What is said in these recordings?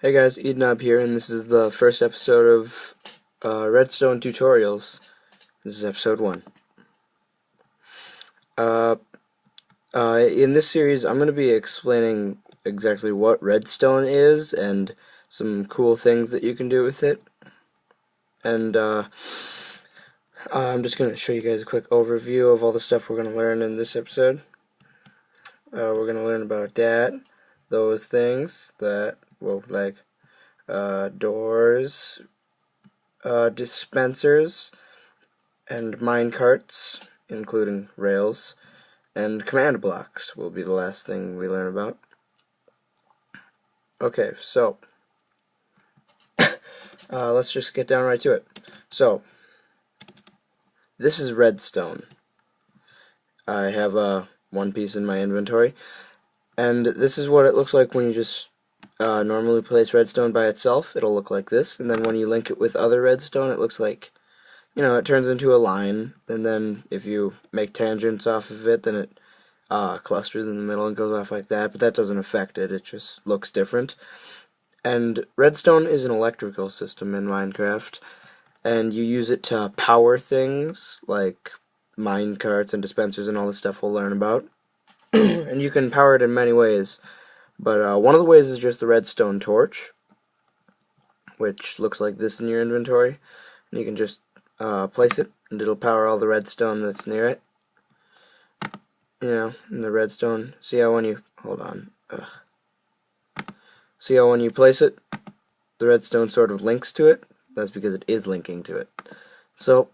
Hey guys, Eednob here, and this is the first episode of Redstone Tutorials. This is episode 1. Uh, in this series, I'm going to be explaining exactly what redstone is and some cool things that you can do with it. And I'm just going to show you guys a quick overview of all the stuff we're going to learn in this episode. We're going to learn about those things that, doors, dispensers, and mine carts, including rails, and command blocks will be the last thing we learn about. Okay, so let's just get down right to it. So, this is redstone. I have one piece in my inventory, and this is what it looks like when you just normally place redstone by itself. It'll look like this, and then when you link it with other redstone, it looks like, it turns into a line, and then if you make tangents off of it, then it clusters in the middle and goes off like that, but that doesn't affect it, it just looks different. And redstone is an electrical system in Minecraft, and you use it to power things like mine carts and dispensers and all the stuff we'll learn about. And you can power it in many ways, but one of the ways is just the redstone torch, which looks like this in your inventory. And you can just place it, and it'll power all the redstone that's near it. In the redstone. See how when you see how when you place it, the redstone sort of links to it? That's because it is linking to it. So,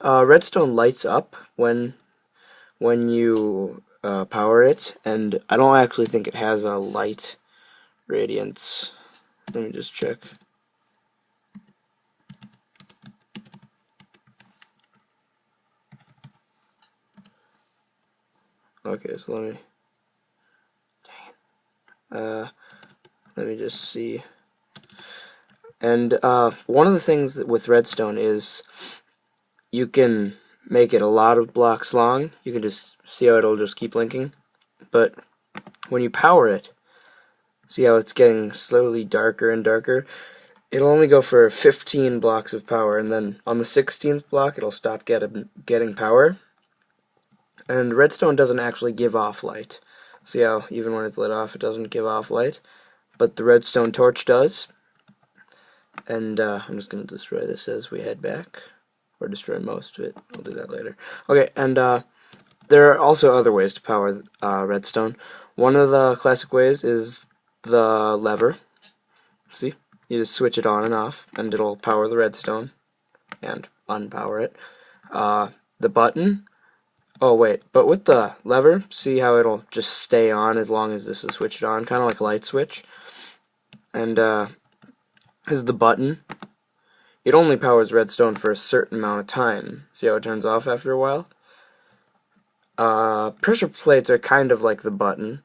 redstone lights up when you power it, and I don't actually think it has a light radiance. Let me just check. Okay, so let me just see. And one of the things with redstone is you can make it a lot of blocks long. You can just see how it'll just keep linking. But when you power it, see how it's getting slowly darker and darker? It'll only go for 15 blocks of power, and then on the 16th block it'll stop getting power. And redstone doesn't actually give off light. See how even when it's lit off it doesn't give off light? But the redstone torch does. And I'm just going to destroy this as we head back. Or destroy most of it. I'll do that later. Okay, and there are also other ways to power redstone. One of the classic ways is the lever. See? You just switch it on and off, and it'll power the redstone. And unpower it. The button. Oh wait, but with the lever, see how it'll just stay on as long as this is switched on, kind of like a light switch. And is the button. It only powers redstone for a certain amount of time. See how it turns off after a while? Pressure plates are kind of like the button.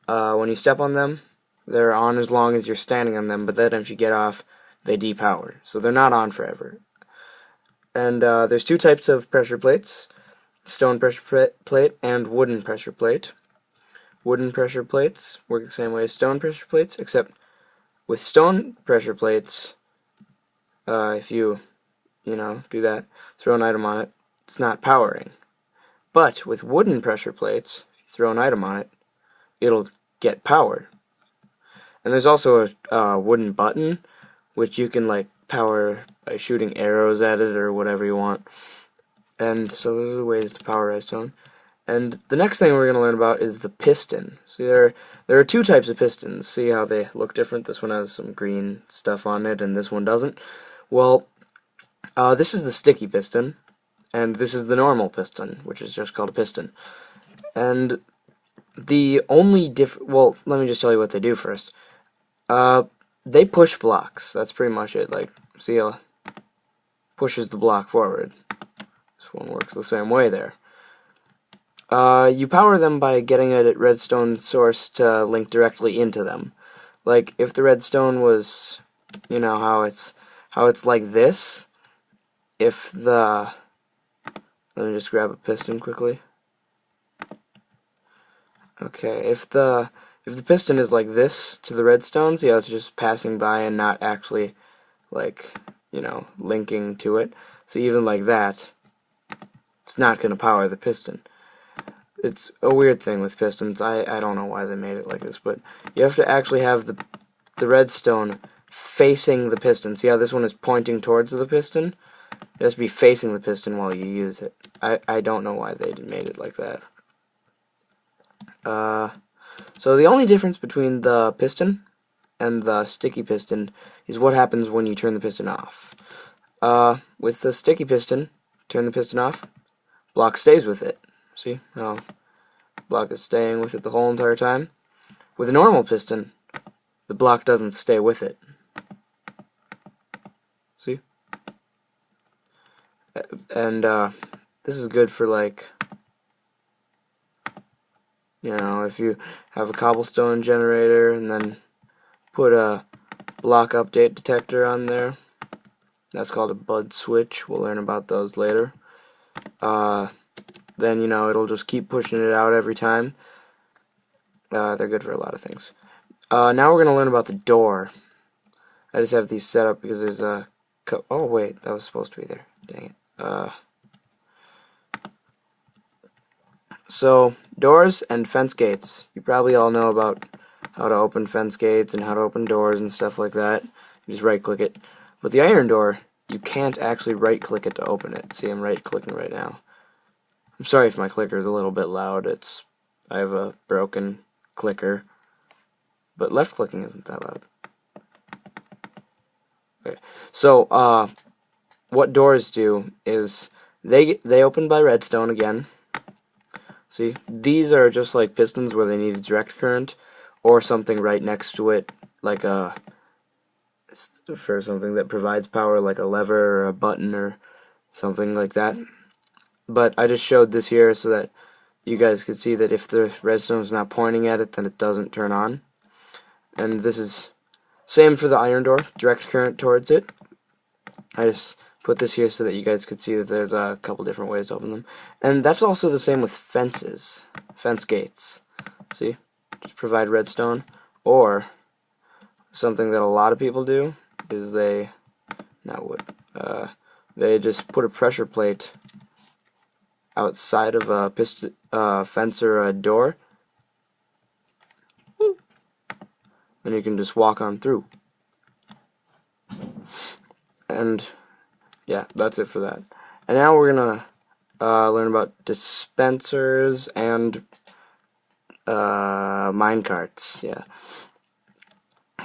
When you step on them, they're on as long as you're standing on them, but then if you get off, they depower. So they're not on forever. And there's two types of pressure plates. Stone pressure plate and wooden pressure plate. Wooden pressure plates work the same way as stone pressure plates, except with stone pressure plates, if you do that, throw an item on it, it's not powering. But with wooden pressure plates, if you throw an item on it, it'll get power. And there's also a wooden button, which you can power by shooting arrows at it or whatever you want. And so those are the ways to power redstone. And the next thing we're going to learn about is the piston. See, there are two types of pistons. See how they look different? This one has some green stuff on it, and this one doesn't. Well, this is the sticky piston, and this is the normal piston, which is just called a piston. And the only well, let me just tell you what they do first. They push blocks. That's pretty much it. See how it pushes the block forward. This one works the same way there. You power them by getting a redstone source to link directly into them. Like if the redstone was, how it's like this. Let me just grab a piston quickly. Okay, if the If the piston is like this to the redstone, see how it's just passing by and not actually, like, linking to it. So even like that, it's not going to power the piston. It's a weird thing with pistons. I don't know why they made it like this, but you have to actually have the redstone facing the piston. See how this one is pointing towards the piston? It has to be facing the piston while you use it. I don't know why they made it like that. So the only difference between the piston and the sticky piston is what happens when you turn the piston off. With the sticky piston, turn the piston off, block stays with it. See how block is staying with it the whole entire time? With a normal piston, the block doesn't stay with it. See? And this is good for, like, if you have a cobblestone generator and then put a block update detector on there. That's called a bud switch. We'll learn about those later. Then, it'll just keep pushing it out every time. They're good for a lot of things. Now we're going to learn about the door. I just have these set up because there's a... Oh, wait, that was supposed to be there. Dang it. So, doors and fence gates. You probably all know about how to open fence gates and how to open doors and stuff like that. You just right-click it. But the iron door, you can't actually right-click it to open it. See, I'm right-clicking right now. I'm sorry if my clicker is a little bit loud. I have a broken clicker. But left-clicking isn't that loud. Okay. So, what doors do is they open by redstone again. See, these are just like pistons where they need a direct current or something right next to it, like for something that provides power, like a lever or a button or something like that. But I just showed this here so that you guys could see that if the redstone is not pointing at it, then it doesn't turn on. And this is same for the iron door, direct current towards it. I just put this here so that you guys could see that there's a couple different ways to open them. And that's also the same with fences, fence gates. See? Just provide redstone. Or something that a lot of people do is they just put a pressure plate outside of a fence or a door, and you can just walk on through. And yeah, that's it for that. And now we're gonna learn about dispensers and minecarts. Yeah.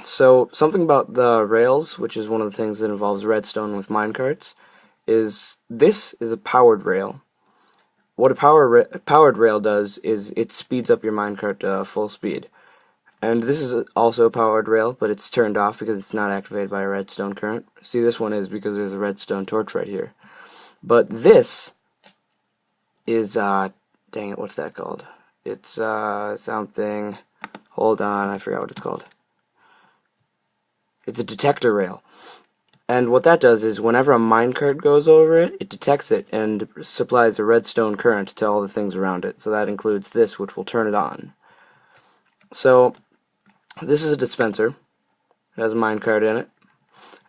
So something about the rails, which is one of the things that involves redstone with minecarts, is this is a powered rail. What a powered rail does is it speeds up your minecart to full speed. And this is also a powered rail, but it's turned off because it's not activated by a redstone current. See, this one is because there's a redstone torch right here. But this is, dang it, what's that called? It's something, hold on, I forgot what it's called. It's a detector rail. And what that does is whenever a minecart goes over it, it detects it and supplies a redstone current to all the things around it. So that includes this, which will turn it on. So this is a dispenser. It has a minecart in it.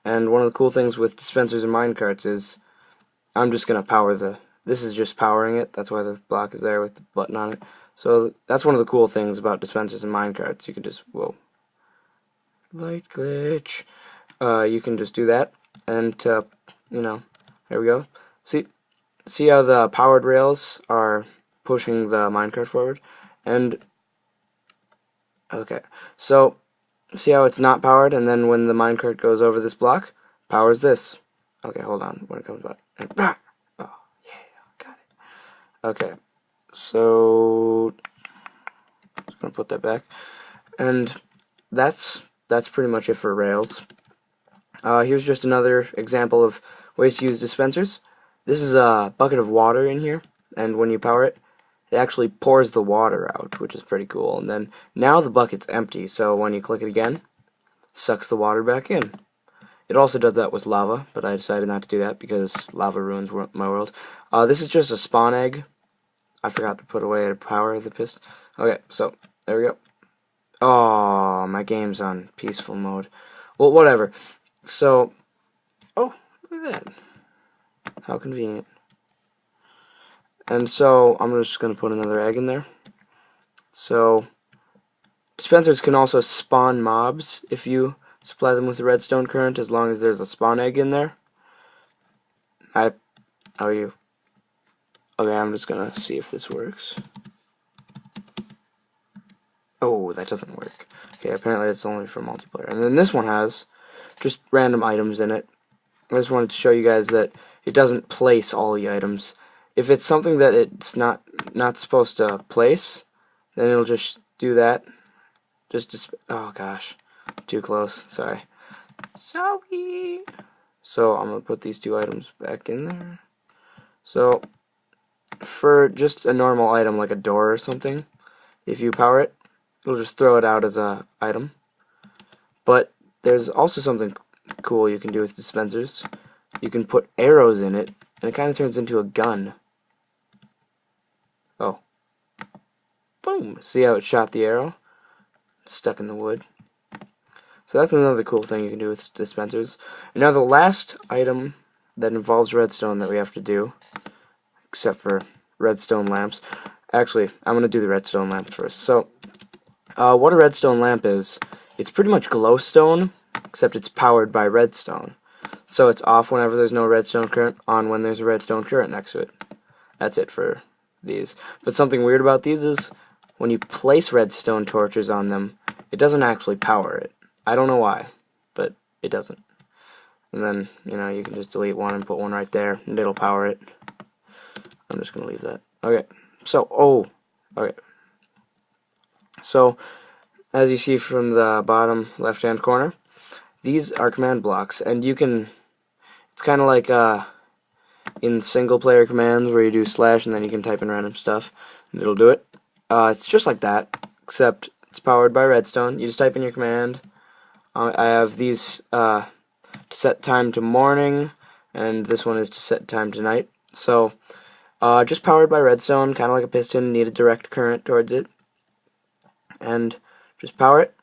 And one of the cool things with dispensers and minecarts is I'm just going to power this is just powering it. That's why the block is there with the button on it. So that's one of the cool things about dispensers and minecarts. You can just, whoa, light glitch. You can just do that, and there we go. See how the powered rails are pushing the minecart forward, and okay, so see how it's not powered, and then when the minecart goes over this block, powers this. Okay, hold on. When it comes back, oh yeah, got it. Okay, so just gonna put that back, and that's pretty much it for rails. Here's just another example of ways to use dispensers. This is a bucket of water in here, and when you power it, it actually pours the water out, which is pretty cool. And then now the bucket's empty, so when you click it again, sucks the water back in. It also does that with lava, but I decided not to do that because lava ruins my world. This is just a spawn egg. I forgot to put away to power the piston. Okay, so there we go. Oh, my game's on peaceful mode. Well, whatever. So, oh, look at that. How convenient. And so, I'm just going to put another egg in there. So, dispensers can also spawn mobs if you supply them with a redstone current, as long as there's a spawn egg in there. How are you? Okay, I'm just going to see if this works. Oh, that doesn't work. Okay, apparently it's only for multiplayer. And then this one has just random items in it. I just wanted to show you guys that it doesn't place all the items. If it's something that it's not supposed to place, then it'll just do that. Oh gosh, too close. Sorry. Sorry. So I'm gonna put these two items back in there. So for just a normal item like a door or something, if you power it, it'll just throw it out as a item. But there's also something cool you can do with dispensers. You can put arrows in it, and it kind of turns into a gun. Oh. Boom! See how it shot the arrow? It's stuck in the wood. So that's another cool thing you can do with dispensers. And now the last item that involves redstone that we have to do, except for redstone lamps. Actually, I'm going to do the redstone lamp first. So, what a redstone lamp is, it's pretty much glowstone, except it's powered by redstone. So it's off whenever there's no redstone current, on when there's a redstone current next to it. That's it for these. But something weird about these is, when you place redstone torches on them, it doesn't actually power it. I don't know why, but it doesn't. And then, you can just delete one and put one right there, and it'll power it. I'm just going to leave that. Okay, so, okay. So, as you see from the bottom left-hand corner, these are command blocks, and you can, it's kind of like in single-player commands where you do slash and then you can type in random stuff, and it'll do it. It's just like that, except it's powered by redstone. You just type in your command. I have these to set time to morning, and this one is to set time to night. So, just powered by redstone, kind of like a piston, need a direct current towards it. And just power it,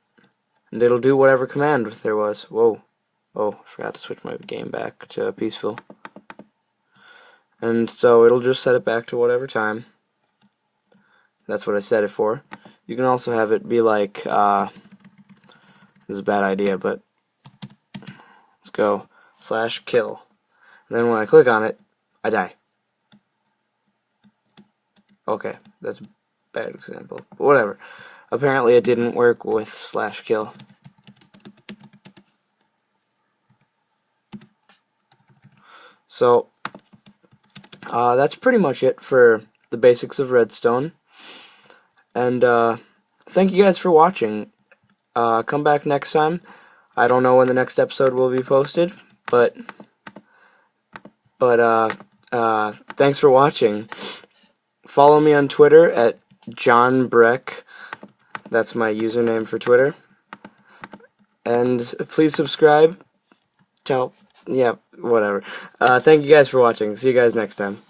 and it'll do whatever command there was. Whoa. Oh, I forgot to switch my game back to peaceful. And so it'll just set it back to whatever time. That's what I set it for. You can also have it be like, this is a bad idea, but let's go /kill. And then when I click on it, I die. Okay, that's a bad example, but whatever. Apparently it didn't work with /kill. So, that's pretty much it for the basics of redstone. And, thank you guys for watching. Come back next time. I don't know when the next episode will be posted, but thanks for watching. Follow me on Twitter at John Breck. That's my username for Twitter. And please subscribe. Yeah, whatever. Thank you guys for watching. See you guys next time.